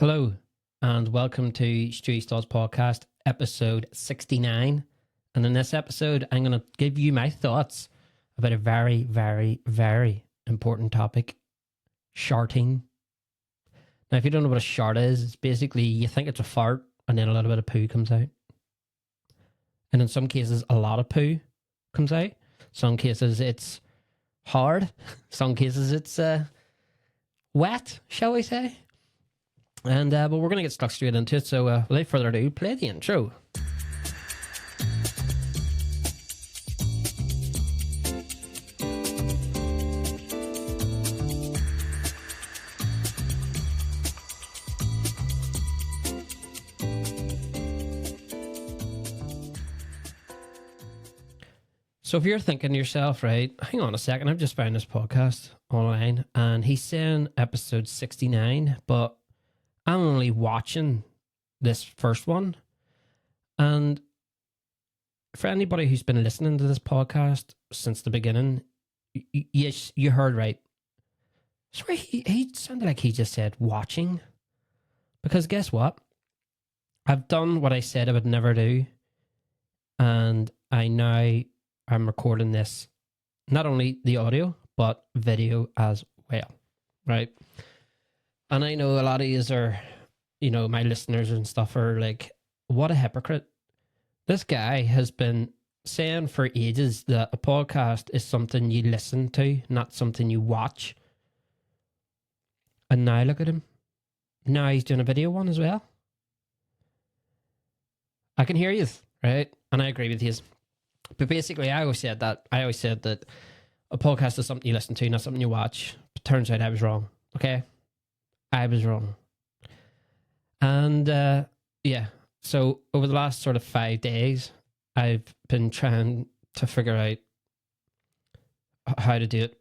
Hello, and welcome to Stewie's Thoughts Podcast, episode 69. And in this episode, I'm going to give you my thoughts about a very, very, very important topic, sharting. Now, if you don't know what a shart is, it's basically you think it's a fart and then a little bit of poo comes out. And in some cases, a lot of poo comes out. Some cases, it's hard. Some cases, it's wet, shall we say. And but we're going to get stuck straight into it. So without further ado, play the intro. So if you're thinking to yourself, right, hang on a second, I've just found this podcast online and he's saying episode 69, but I'm only watching this first one. And for anybody who's been listening to this podcast since the beginning, yes, you heard right. Sorry, he sounded like he just said watching. Because guess what? I've done what I said I would never do. And I'm recording this, not only the audio, but video as well, right? And I know a lot of you are, my listeners and stuff are like, what a hypocrite. This guy has been saying for ages that a podcast is something you listen to, not something you watch. And now look at him. Now he's doing a video one as well. I can hear you, right? And I agree with you. But basically, I always said that a podcast is something you listen to, not something you watch. But turns out I was wrong. Okay? I was wrong. And so over the last sort of 5 days, I've been trying to figure out how to do it,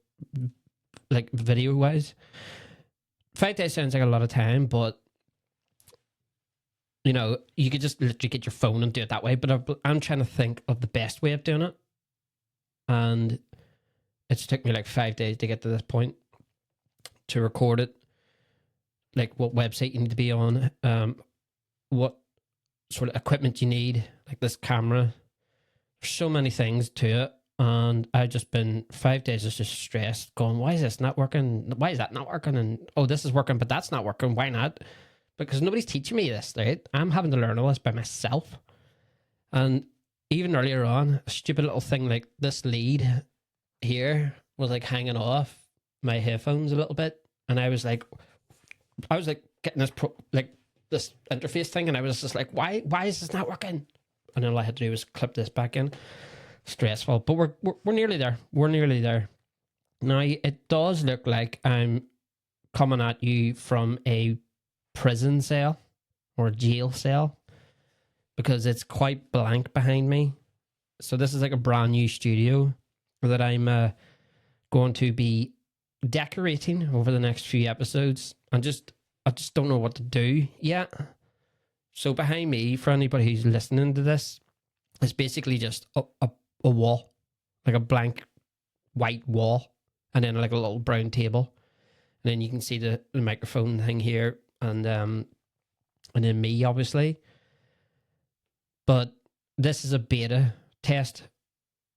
like video-wise. 5 days sounds like a lot of time, but you could just literally get your phone and do it that way. But I'm trying to think of the best way of doing it. And it's took me like 5 days to get to this point to record it. Like what website you need to be on, what sort of equipment you need, like this camera. There's so many things to it. And I've just been 5 days just stressed, going, why is this not working? Why is that not working? And, oh, this is working, but that's not working. Why not? Because nobody's teaching me this, right? I'm having to learn all this by myself. And even earlier on, a stupid little thing like this lead here was like hanging off my headphones a little bit. And I was like getting this this interface thing, and I was just like, why is this not working? And all I had to do was clip this back in. Stressful, but we're nearly there. We're nearly there. Now it does look like I'm coming at you from a prison cell or a jail cell because it's quite blank behind me. So this is like a brand new studio that I'm going to be decorating over the next few episodes. I just don't know what to do yet. So behind me, for anybody who's listening to this, is basically just a wall, like a blank white wall, and then like a little brown table, and then you can see the microphone thing here, and then me, obviously. But this is a beta test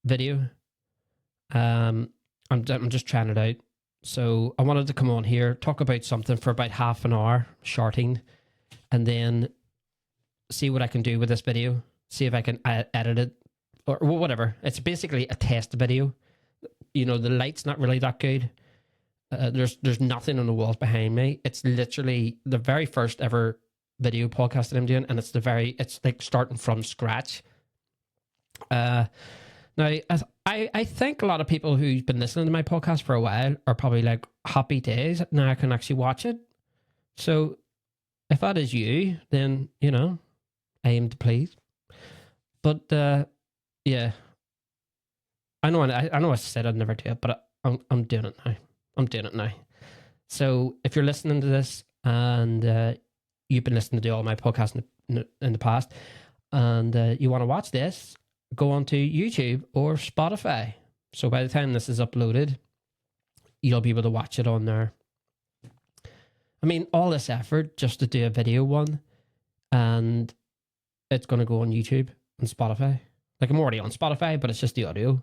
video. I'm just trying it out. So I wanted to come on here, talk about something for about half an hour, sharting, and then see what I can do with this video. See if I can edit it or whatever. It's basically a test video. The light's not really that good. There's nothing on the walls behind me. It's literally the very first ever video podcast that I'm doing, and it's like starting from scratch. Now, I think a lot of people who've been listening to my podcast for a while are probably like, happy days, now I can actually watch it. So if that is you, then, I aim to please. But, yeah. I know I said I'd never do it, but I'm doing it now. I'm doing it now. So if you're listening to this and you've been listening to all my podcasts in the past and you want to watch this, go onto YouTube or Spotify. So by the time this is uploaded, you'll be able to watch it on there. I mean, all this effort just to do a video one, and it's going to go on YouTube and Spotify. Like, I'm already on Spotify, but it's just the audio.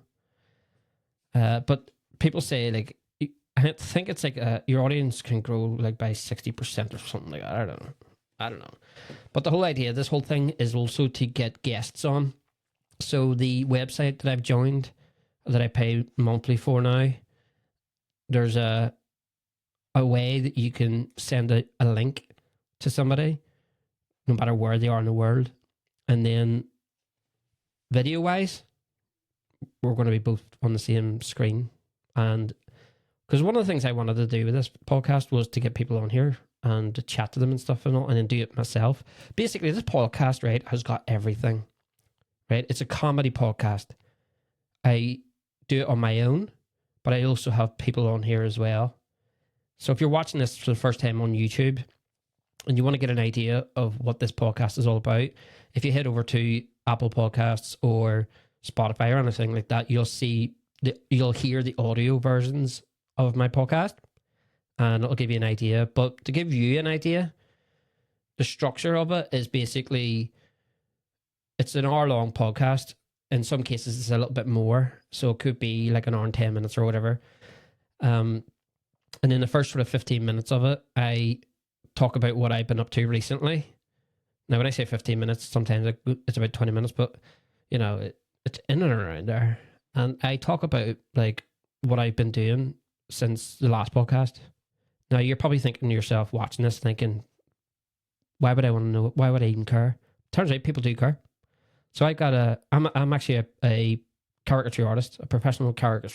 But people say, like, I think it's like your audience can grow like by 60% or something like that. I don't know. But the whole idea of this whole thing is also to get guests on. So the website that I've joined, that I pay monthly for now, there's a way that you can send a link to somebody, no matter where they are in the world. And then video-wise, we're going to be both on the same screen. And because one of the things I wanted to do with this podcast was to get people on here and to chat to them and stuff and all, and then do it myself. Basically, this podcast, right, has got everything, right? It's a comedy podcast. I do it on my own, but I also have people on here as well. So if you're watching this for the first time on YouTube and you want to get an idea of what this podcast is all about, if you head over to Apple Podcasts or Spotify or anything like that, you'll hear the audio versions of my podcast, and it'll give you an idea. But to give you an idea, the structure of it is basically, it's an hour-long podcast. In some cases, it's a little bit more. So it could be like an hour and 10 minutes or whatever. And in the first sort of 15 minutes of it, I talk about what I've been up to recently. Now, when I say 15 minutes, sometimes it's about 20 minutes, but, you know, it's in and around there. And I talk about, like, what I've been doing since the last podcast. Now, you're probably thinking to yourself, watching this, thinking, why would I want to know? Why would I even care? Turns out people do care. So I'm actually a caricature artist, a professional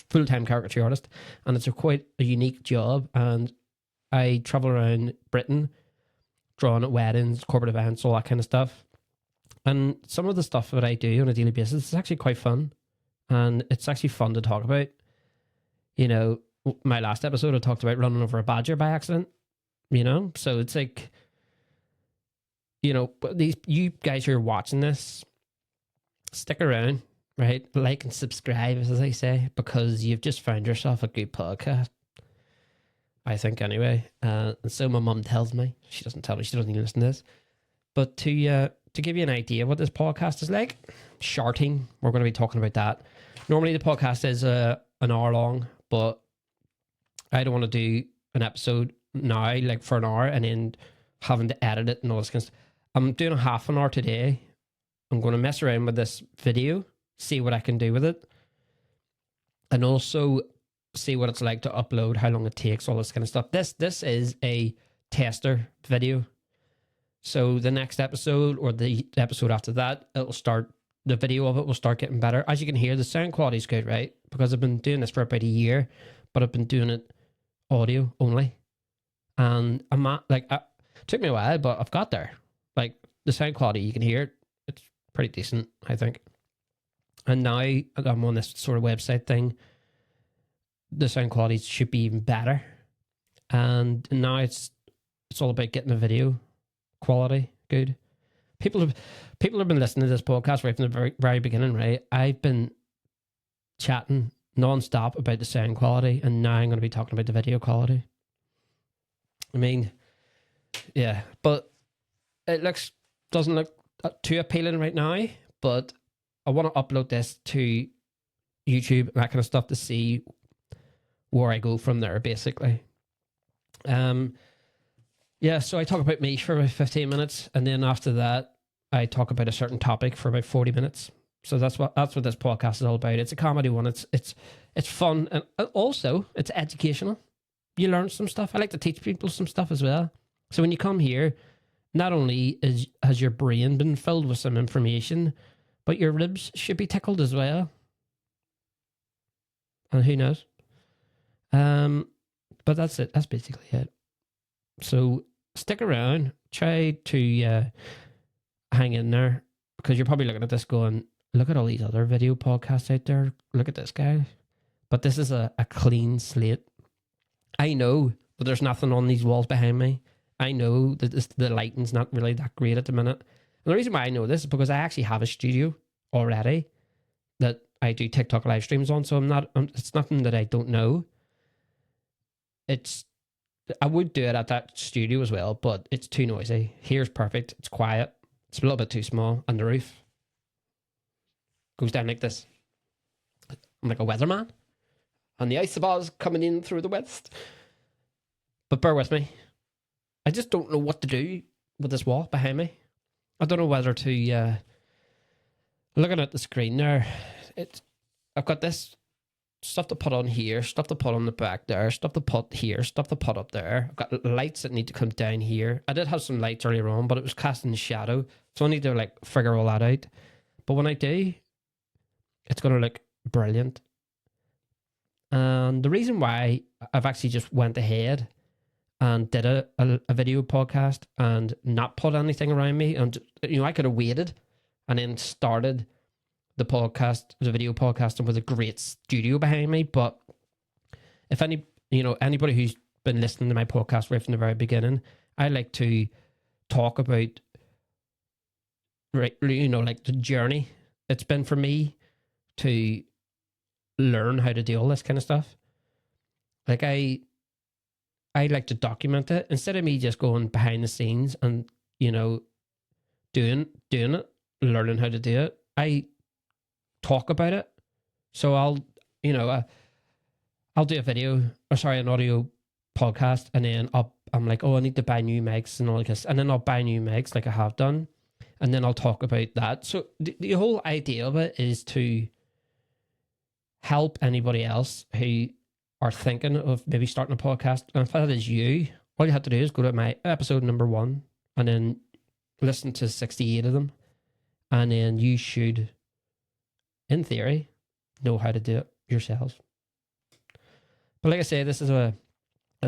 full-time caricature artist, and it's quite a unique job. And I travel around Britain, drawing at weddings, corporate events, all that kind of stuff. And some of the stuff that I do on a daily basis is actually quite fun, and it's actually fun to talk about. You know, my last episode, I talked about running over a badger by accident. You know, so it's like, you know, you guys who are watching this, stick around. Right, like and subscribe, as I say, because you've just found yourself a good podcast. I think, anyway. And so my mum tells me. She doesn't tell me. She doesn't even listen to this. But to give you an idea of what this podcast is like, sharting. We're going to be talking about that. Normally, the podcast is an hour long, but I don't want to do an episode now, like for an hour, and then having to edit it and all this kind of stuff. I'm doing a half an hour today. I'm going to mess around with this video, see what I can do with it, and also see what it's like to upload, how long it takes, all this kind of stuff. This is a tester video. So the next episode or the episode after that, the video of it will start getting better. As you can hear, the sound quality is good, right? Because I've been doing this for about a year, but I've been doing it audio only. And I'm not, like, it took me a while, but I've got there. Like, the sound quality, you can hear it. It's pretty decent, I think. And now I'm on this sort of website thing. The sound quality should be even better. And now it's all about getting the video quality good. People have been listening to this podcast right from the very, very beginning, right? I've been chatting non-stop about the sound quality, and now I'm going to be talking about the video quality. I mean, yeah, but it doesn't look too appealing right now, but I want to upload this to YouTube and that kind of stuff to see where I go from there, basically. Yeah, so I talk about me for about 15 minutes, and then after that, I talk about a certain topic for about 40 minutes. So that's what this podcast is all about. It's a comedy one. It's fun, and also it's educational. You learn some stuff. I like to teach people some stuff as well. So when you come here, not only has your brain been filled with some information, but your ribs should be tickled as well. And who knows? But that's it. That's basically it. So stick around. Try to hang in there, because you're probably looking at this going, look at all these other video podcasts out there. Look at this guy. But this is a clean slate. I know, but there's nothing on these walls behind me. I know that the lighting's not really that great at the minute. And the reason why I know this is because I actually have a studio already that I do TikTok live streams on. So it's nothing that I don't know. It's I would do it at that studio as well, but it's too noisy. Here's perfect. It's quiet. It's a little bit too small, and the roof goes down like this. I'm like a weatherman, and the ice ball's coming in through the west. But bear with me. I just don't know what to do with this wall behind me. I don't know whether to. Looking at the screen there, I've got this stuff to put on here, stuff to put on the back there, stuff to put here, stuff to put up there. I've got lights that need to come down here. I did have some lights earlier on, but it was casting shadow, so I need to like figure all that out. But when I do, it's going to look brilliant. And the reason why I've actually just went ahead and did a video podcast and not put anything around me, and I could have waited and then started the video podcasting with a great studio behind me. But if anybody who's been listening to my podcast right from the very beginning, I like to talk about, like the journey it's been for me to learn how to do all this kind of stuff. Like I like to document it instead of me just going behind the scenes and doing it, learning how to do it. I talk about it. So I'll do a video, an audio podcast, and then I'm like, oh, I need to buy new mics and all this, and then I'll buy new mics like I have done, and then I'll talk about that. So the whole idea of it is to help anybody else who are thinking of maybe starting a podcast. And if that is you, all you have to do is go to my episode number 1 and then listen to 68 of them, and then you should, in theory, know how to do it yourself. But like I say, this is a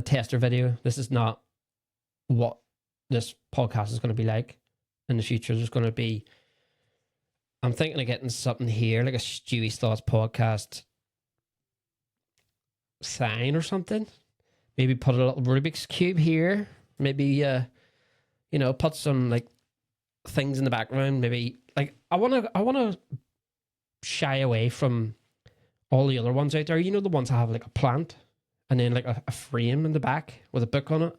tester video. This is not what this podcast is going to be like in the future. There's going to be, I'm thinking of getting something here, like a Stewie's Thoughts podcast sign or something. Maybe put a little Rubik's Cube here. Maybe, put some like things in the background. Maybe like I want to shy away from all the other ones out there. The ones that have like a plant and then like a frame in the back with a book on it.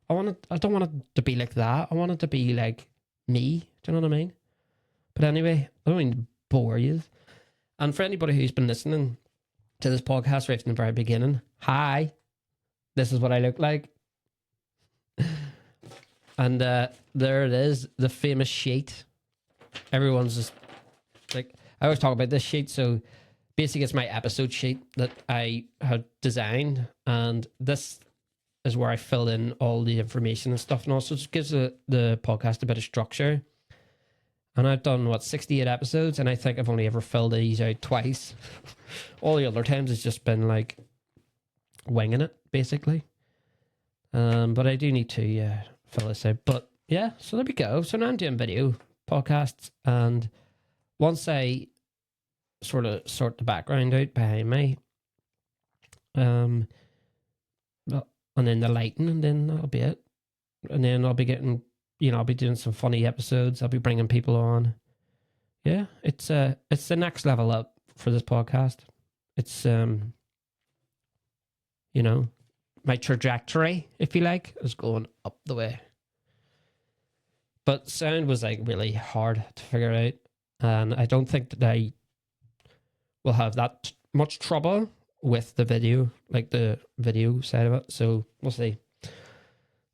I don't want it to be like that. I want it to be like me. Do you know what I mean? But anyway, I don't mean to bore you. And for anybody who's been listening to this podcast right from the very beginning, hi, this is what I look like. And there it is, the famous sheet. Everyone's just like, I always talk about this sheet. So basically it's my episode sheet that I had designed, and this is where I fill in all the information and stuff, and also just gives the podcast a bit of structure. And I've done 68 episodes, and I think I've only ever filled these out twice. All the other times it's just been like winging it, basically. But I do need to fill this out. But yeah, so there we go. So now I'm doing video podcasts, and once I sort of sort the background out behind me, and then the lighting, and then that'll be it. And then I'll be getting, I'll be doing some funny episodes. I'll be bringing people on. Yeah, it's the next level up for this podcast. It's my trajectory, if you like, is going up the way. But sound was like really hard to figure out, and I don't think that I will have that much trouble with the video, like the video side of it. So we'll see.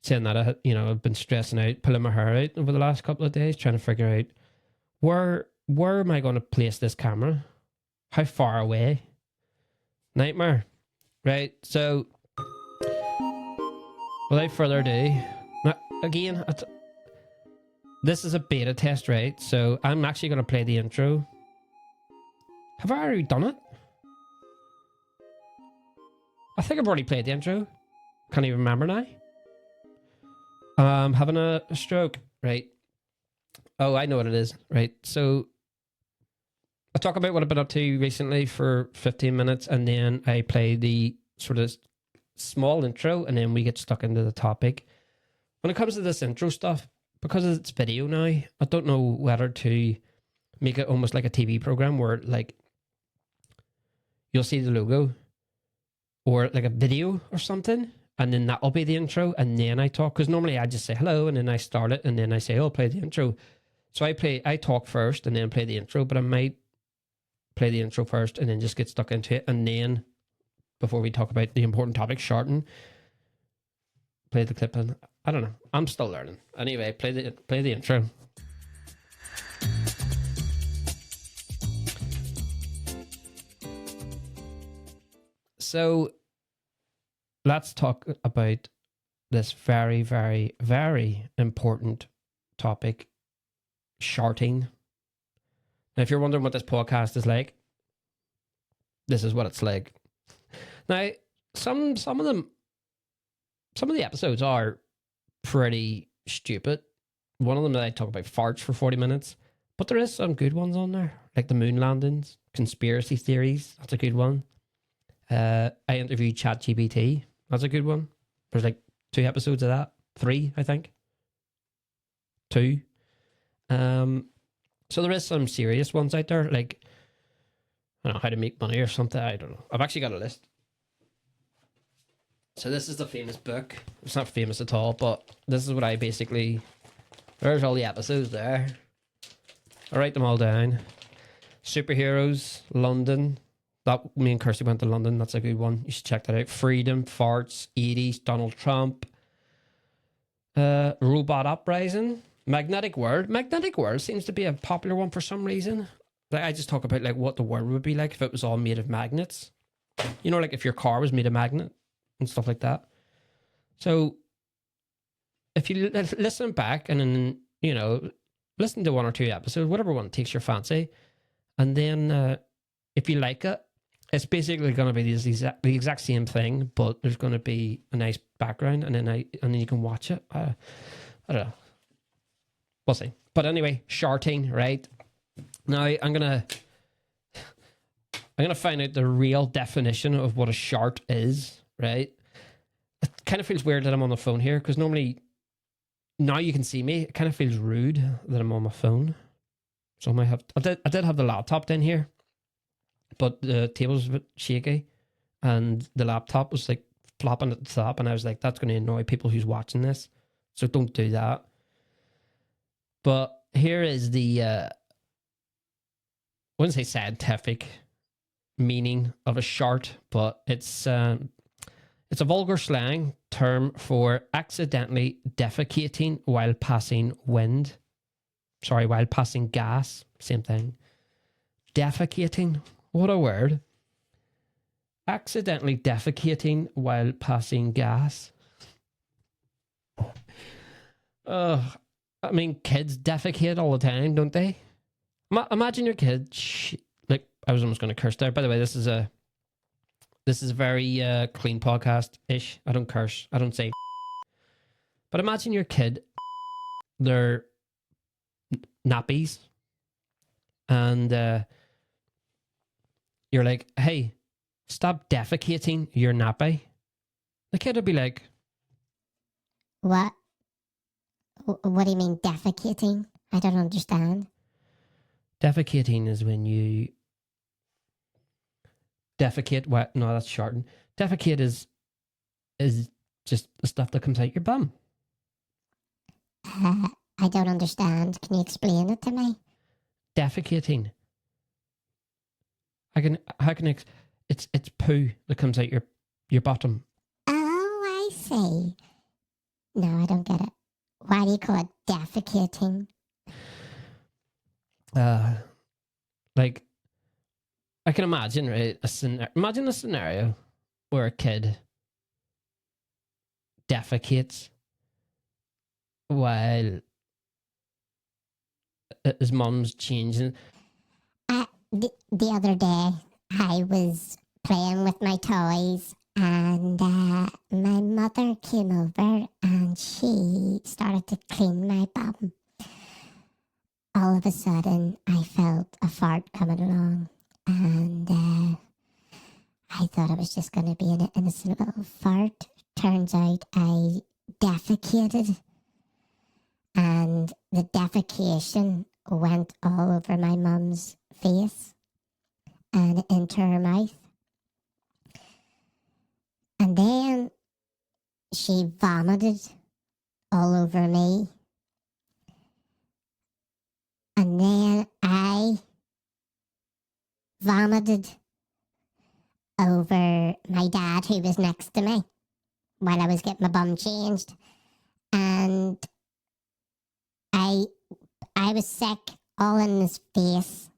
Saying that, I've been stressing out, pulling my hair out over the last couple of days, trying to figure out where am I going to place this camera? How far away? Nightmare. Right, so without further ado, now, again, this is a beta test, right? So I'm actually going to play the intro. Have I already done it? I think I've already played the intro. Can't even remember now. Having a stroke, right? Oh, I know what it is, right? So I talk about what I've been up to recently for 15 minutes, and then I play the sort of small intro, and then we get stuck into the topic. When it comes to this intro stuff, because it's video now, I don't know whether to make it almost like a TV program where like you'll see the logo or like a video or something, and then that'll be the intro, and then I talk. Because normally I just say hello, and then I start it, and then I say, "Oh, play the intro." So I talk first, and then play the intro. But I might play the intro first, and then just get stuck into it, and then before we talk about the important topic, sharting, play the clip. And I don't know. I'm still learning. Anyway, play the intro. So let's talk about this very, very, very important topic, sharting. Now, if you're wondering what this podcast is like, this is what it's like. Now, some of the episodes are pretty stupid. One of them that I talk about farts for 40 minutes, but there is some good ones on there, like the moon landings, conspiracy theories. That's a good one. I interviewed ChatGPT. That's a good one. There's like 2 episodes of that. 3, I think. 2. So there is some serious ones out there, like, I don't know, how to make money or something. I don't know. I've actually got a list. So this is the famous book. It's not famous at all, but this is what I basically... There's all the episodes there. I write them all down. Superheroes, London. That, me and Kirsty went to London. That's a good one. You should check that out. Freedom, farts, 80s, Donald Trump. Robot uprising. Magnetic world. Magnetic world seems to be a popular one for some reason. Like, I just talk about like what the world would be like if it was all made of magnets. You know, like if your car was made of magnet and stuff like that. So if you listen back and then, you know, listen to 1 or 2 episodes, whatever one takes your fancy, and then if you like it, it's basically going to be the exact same thing, but there's going to be a nice background, and then you can watch it. I don't know. We'll see. But anyway, sharting, right? Now I'm gonna find out the real definition of what a shart is, right? It kind of feels weird that I'm on the phone here, because normally now you can see me. It kind of feels rude that I'm on my phone. So I might have I did have the laptop down here, but the table was a bit shaky, and the laptop was like flopping at the top, and I was like, that's going to annoy people who's watching this, so don't do that. But here is the I wouldn't say scientific meaning of a shart, but it's a vulgar slang term for accidentally defecating while passing wind. Sorry, while passing gas. Same thing. Defecating. What a word. Accidentally defecating while passing gas. I mean, kids defecate all the time, don't they? Imagine your kid. Like, I was almost going to curse there. By the way, this is a very clean podcast-ish. I don't curse. I don't say. But imagine your kid, their nappies, and you're like, hey, stop defecating your nappy. The kid would be like, what? What do you mean defecating? I don't understand. Defecating is when you defecate. What? No, that's sharting. Defecate is just the stuff that comes out your bum. I don't understand. Can you explain it to me? Defecating. It's poo that comes out your bottom. Oh, I see. No, I don't get it. Why do you call it defecating? Like, I can imagine, right? Imagine a scenario where a kid defecates while his mum's changing. The other day, I was playing with my toys, and my mother came over and she started to clean my bum. All of a sudden, I felt a fart coming along, and I thought it was just going to be an innocent little fart. Turns out I defecated, and the defecation went all over my mum's face and into her mouth. And then she vomited all over me. And then I vomited over my dad, who was next to me, while I was getting my bum changed. And I was sick all in his face.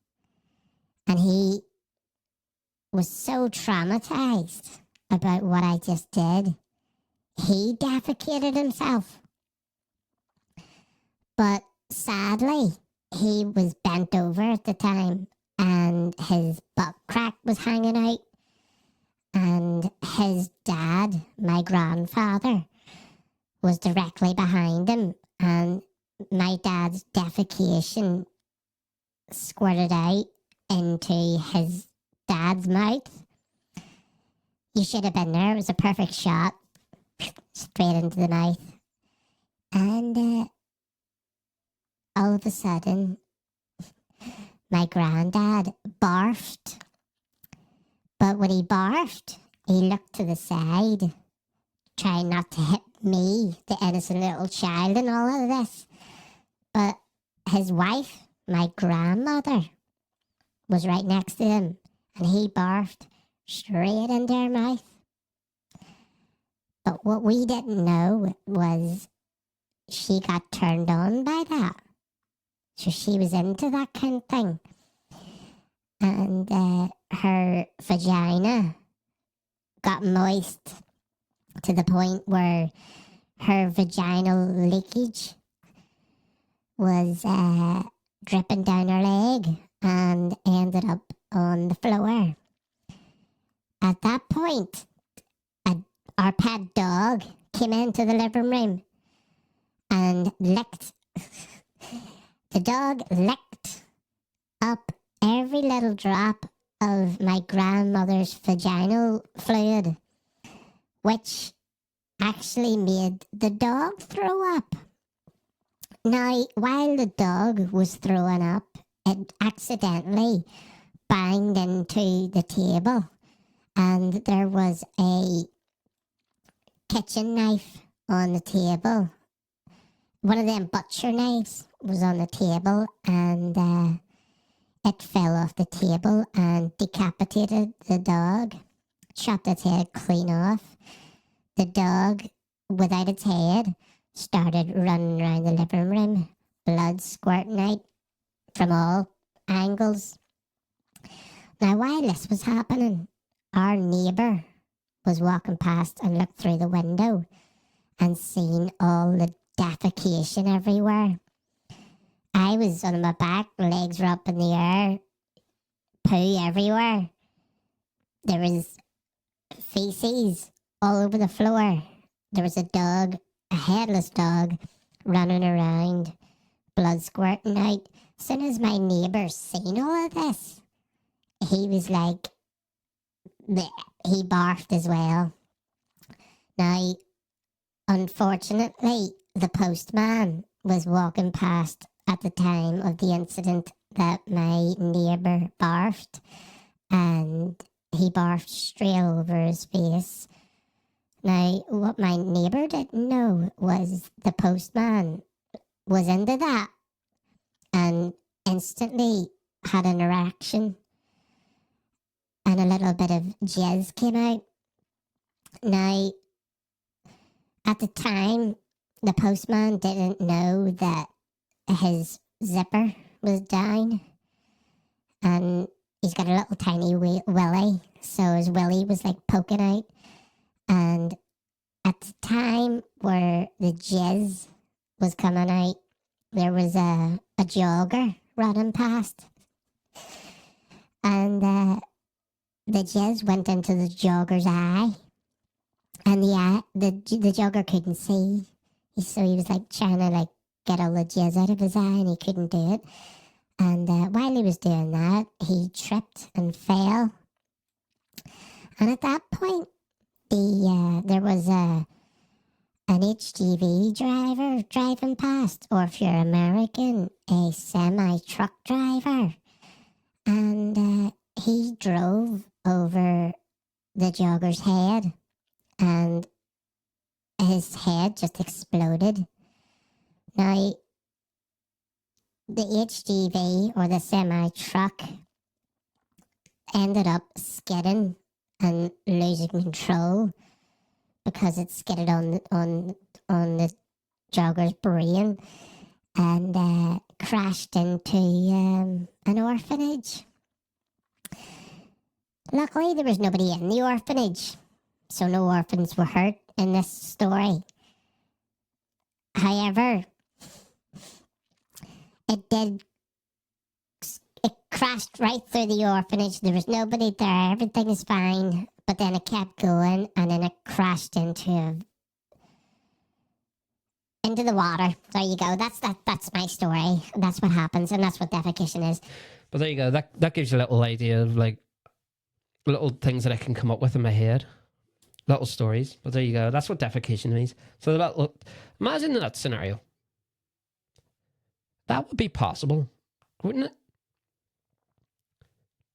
And he was so traumatized about what I just did. He defecated himself. But sadly, he was bent over at the time and his butt crack was hanging out. And his dad, my grandfather, was directly behind him. And my dad's defecation squirted out into his dad's mouth. You should have been there. It was a perfect shot. Straight into the mouth. And all of a sudden, my granddad barfed. But when he barfed, he looked to the side, trying not to hit me, the innocent little child, in all of this. But his wife, my grandmother, was right next to him, and he barfed straight into her mouth. But what we didn't know was she got turned on by that. So she was into that kind of thing. And her vagina got moist to the point where her vaginal leakage was dripping down her leg and ended up on the floor. At that point, our pet dog came into the living room and licked. The dog licked up every little drop of my grandmother's vaginal fluid, which actually made the dog throw up. Now, while the dog was throwing up, it accidentally banged into the table, and there was a kitchen knife on the table. One of them butcher knives was on the table, and it fell off the table and decapitated the dog, chopped its head clean off. The dog, without its head, started running around the living room, blood squirting out from all angles. Now, while this was happening, our neighbour was walking past and looked through the window and seen all the defecation everywhere. I was on my back, legs were up in the air, poo everywhere. There was feces all over the floor. There was a dog, a headless dog, running around, blood squirting out. As soon as my neighbour seen all of this, he was like, he barfed as well. Now, unfortunately, the postman was walking past at the time of the incident that my neighbour barfed, and he barfed straight over his face. Now, what my neighbour didn't know was the postman was into that and instantly had an erection and a little bit of jizz came out. Now, at the time, the postman didn't know that his zipper was down, and he's got a little tiny willy, so his willy was like poking out. And at the time where the jizz was coming out, there was a jogger running past, and the jizz went into the jogger's eye, and the jogger couldn't see, so he was like trying to like get all the jizz out of his eye, and he couldn't do it. And while he was doing that, he tripped and fell. And at that point, there was an HGV driver driving past, or if you're American, a semi-truck driver. And he drove over the jogger's head, and his head just exploded. Now, the HGV or the semi truck ended up skidding and losing control because it skidded on the jogger's brain and crashed into an orphanage. Luckily, there was nobody in the orphanage, so no orphans were hurt in this story. However, it crashed right through the orphanage. There was nobody there. Everything is fine. But then it kept going, and then it crashed into the water. There you go. That's my story. That's what happens, and that's what defecation is. But there you go. That gives you a little idea of like little things that I can come up with in my head. Little stories. But there you go. That's what defecation means. So imagine that scenario. That would be possible, wouldn't it?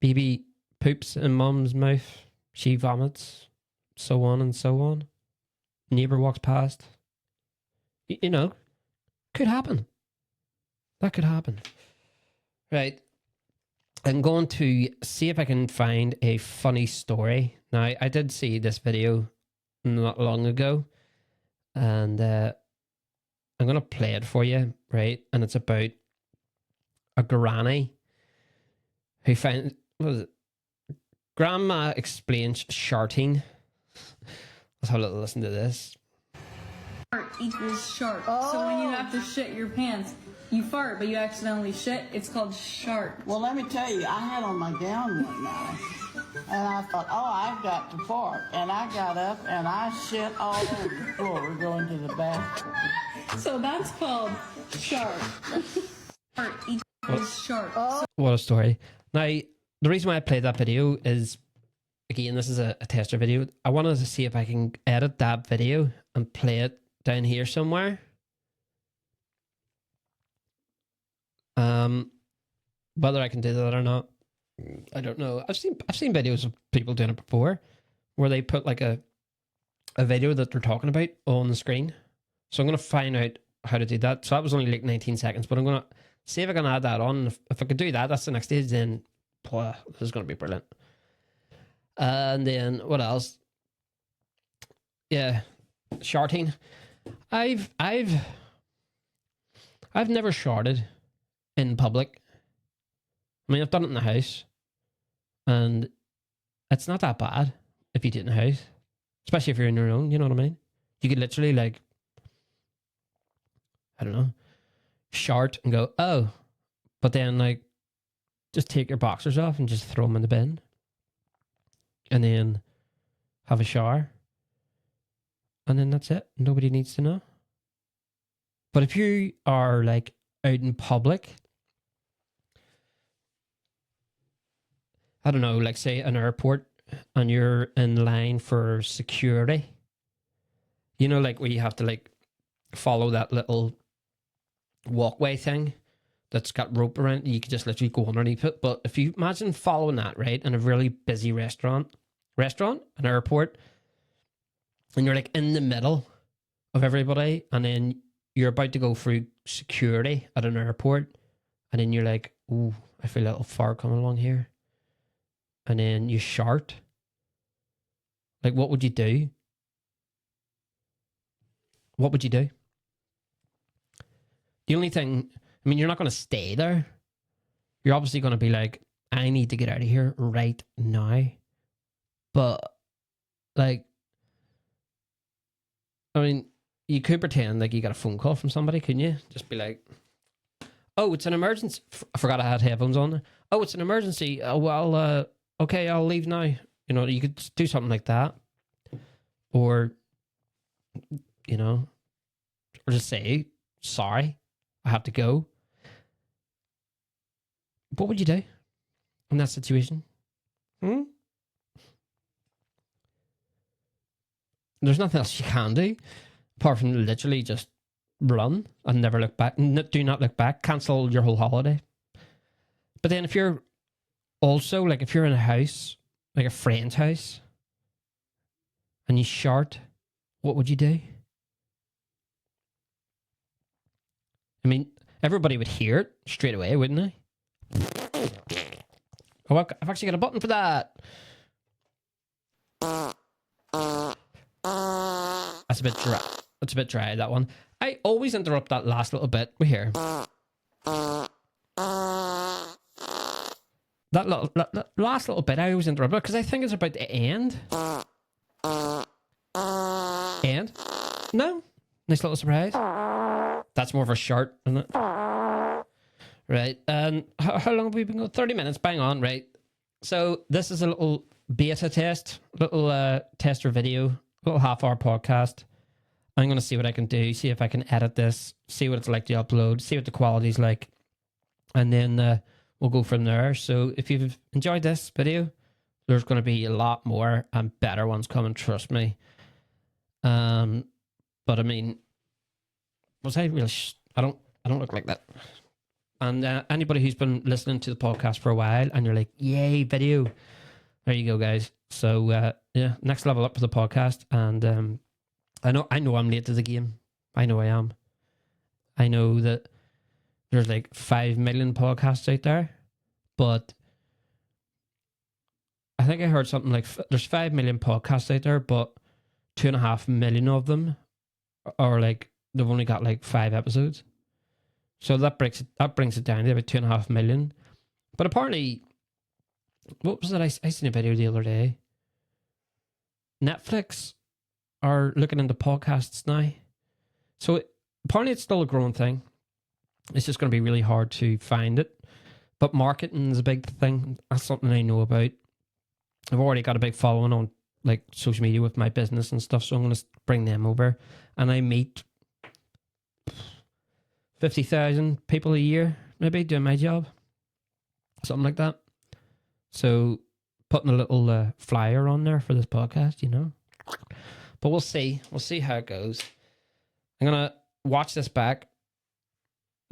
Baby poops in mum's mouth. She vomits. So on and so on. Neighbour walks past. You know, could happen. That could happen. Right. I'm going to see if I can find a funny story. Now, I did see this video not long ago, and I'm going to play it for you, right? And it's about a granny who found... What was it? Grandma explains sharting. Let's have a little listen to this. Fart equals shart. So when you have to shit your pants, you fart, but you accidentally shit, it's called shart. Well, let me tell you, I had on my gown one night, and I thought, oh, I've got to fart. And I got up, and I shit all over the floor going to the bathroom. So that's called shart. Fart equals shart. What a story. Now, the reason why I played that video is, again, this is a tester video. I wanted to see if I can edit that video and play it down here somewhere. Whether I can do that or not, I don't know. I've seen videos of people doing it before, where they put like a video that they're talking about on the screen. So I'm gonna find out how to do that. So that was only like 19 seconds, but I'm gonna see if I can add that on. If I could do that, that's the next stage. Then, this is gonna be brilliant. And then what else? Yeah, sharting. I've never sharted in public. I mean, I've done it in the house, and it's not that bad if you do it in the house, especially if you're in your own. You know what I mean? You could literally, like, I don't know, shart and go, oh, but then like just take your boxers off and just throw them in the bin, and then have a shower, and then that's it. Nobody needs to know. But if you are like out in public, I don't know, like say an airport, and you're in line for security, you know, like where you have to like follow that little walkway thing that's got rope around, you could just literally go underneath it. But if you imagine following that, right, in a really busy restaurant, an airport, and you're like in the middle of everybody, and then you're about to go through security at an airport, and then you're like, ooh, I feel a little fart coming along here. And then you shart. Like, what would you do? What would you do? The only thing, I mean, you're not going to stay there. You're obviously going to be like, I need to get out of here right now. But, like, I mean, you could pretend like you got a phone call from somebody, couldn't you? Just be like, oh, it's an emergency. I forgot I had headphones on there. Oh, it's an emergency. Well, okay, I'll leave now. You know, you could do something like that. Or, you know, or just say, sorry, I have to go. What would you do in that situation? There's nothing else you can do apart from literally just run and never look back. Do not look back. Cancel your whole holiday. But then if you're also, like, if you're in a house, like a friend's house, and you shart, what would you do? I mean, everybody would hear it straight away, wouldn't they? Oh, I've actually got a button for that. That's a bit dry. That's a bit dry, that one. I always interrupt that last little bit. We hear. That last little bit I always interrupt because I think it's about the end. And? No? Nice little surprise. That's more of a shart, isn't it? Right. And how long have we been going? 30 minutes. Bang on. Right. So this is a little beta test. Little tester video. Little half-hour podcast. I'm going to see what I can do. See if I can edit this. See what it's like to upload. See what the quality's like. And then we'll go from there. So if you've enjoyed this video, there's going to be a lot more and better ones coming. Trust me. But I mean, was I really? I don't look like that. And anybody who's been listening to the podcast for a while, and you're like, "Yay, video!" There you go, guys. So yeah, next level up for the podcast. And I know I'm late to the game. I know I am. I know that there's like 5 million podcasts out there, but I think I heard something like there's 5 million podcasts out there, but 2.5 million of them are like they've only got like 5 episodes. So that brings it down to about 2.5 million. But apparently, what was it? I seen a video the other day. Netflix are looking into podcasts now. So apparently it's still a growing thing. It's just going to be really hard to find it. But marketing is a big thing. That's something I know about. I've already got a big following on like social media with my business and stuff, so I'm going to bring them over. And I meet 50,000 people a year, maybe, doing my job. Something like that. So putting a little flyer on there for this podcast, you know. But we'll see. We'll see how it goes. I'm going to watch this back,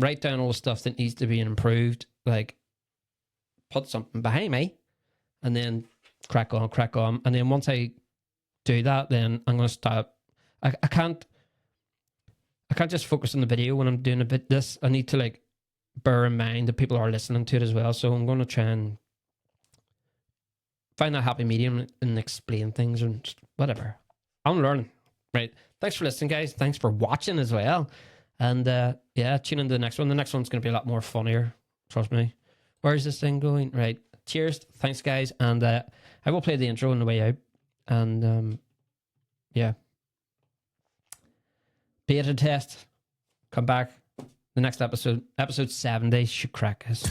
write down all the stuff that needs to be improved, like put something behind me, and then crack on. And then once I do that, then I'm going to stop. I can't just focus on the video when I'm doing a bit this. I need to like bear in mind that people are listening to it as well. So I'm going to try and find that happy medium and explain things and just whatever. I'm learning. Right. Thanks for listening, guys. Thanks for watching as well. And yeah, tune into the next one. The next one's going to be a lot more funnier. Trust me. Where's this thing going? Right. Cheers. Thanks, guys. And I will play the intro on the way out. And yeah. Beta test. Come back. The next episode 70 should crack us.